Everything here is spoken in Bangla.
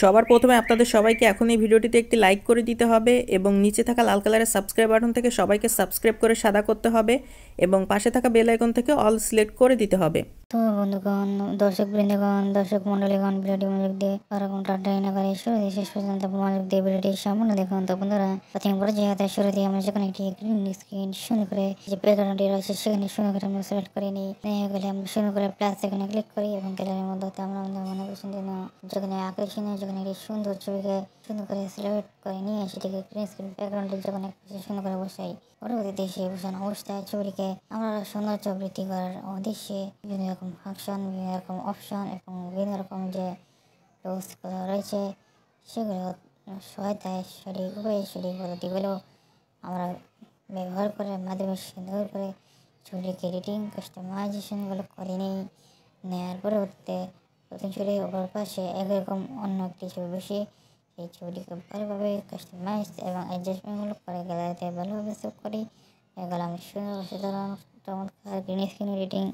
সবার প্রথমে আপনাদের সবাইকে এখন এই ভিডিওটিতে একটি লাইক করে দিতে হবে এবং নিচে থাকা লাল কালারের সাবস্ক্রাইব বাটন থেকে সবাইকে সাবস্ক্রাইব করে সাদা করতে হবে এবং পাশে থাকা বেল আইকন থেকে অল সিলেক্ট করে দিতে হবে। তো বন্ধুগণ, দর্শক বৃন্দগণ, দর্শক মন্ডলীগণ, ভিডিওটি মনোযোগ দিয়ে ওরকম টাটাই না করে শুরু দিয়ে শেষ পর্যন্ত মনোযোগ দিয়ে ভিডিওটি সম্পূর্ণ দেখুন। তো বন্ধুরা, প্রথম পর্যায়ে শুরু দিয়ে আমরা যেখানে একটি গ্রিন স্ক্রিন শুরু করে যে ব্যাকগ্রাউন্ডটি রয়েছে সেখানে শুরু করে আমরা সিলেক্ট করে নিই। গেলে আমরা শুরু করে প্লাস এখানে ক্লিক করি এবং গ্যালারির মধ্যে আমরা আমাদের মনে পছন্দের যেখানে আকর্ষণীয় যেখানে একটি সুন্দর ছবিকে সুন্দর করে সিলেক্ট করে নিয়ে সেটিকে গ্রিন স্ক্রিন ব্যাকগ্রাউন্ডে যেখানে সুন্দর করে বসাই। পরবর্তীতে সেই বসানো অবস্থায় ছবিটিকে আমরা সৌন্দর্য বৃদ্ধি করার উদ্দেশ্যে বিভিন্ন রকম ফাংশন, বিভিন্ন রকম অপশন এবং বিভিন্ন রকম যে টুলসগুলো রয়েছে সেগুলো সহায়তায় সঠিক উপায়ে সঠিক পদ্ধতিগুলো আমরা ব্যবহার করার মাধ্যমে সুন্দর করে ছবিটিকে এডিটিং কাস্টমাইজেশনগুলো করে নেওয়ার পরবর্তীতে প্রথম ছবির ওপর পাশে একরকম অন্য একটি ছবি বসে সেই ছবিটিকে ভালোভাবে কাস্টমাইজ এবং অ্যাডজাস্টমেন্টগুলো করে গ্যালারিতে ভালোভাবে সেভ করি। এগুলো আমি সুন্দর সাধারণ চমৎকার গ্রিন স্ক্রিন এডিটিং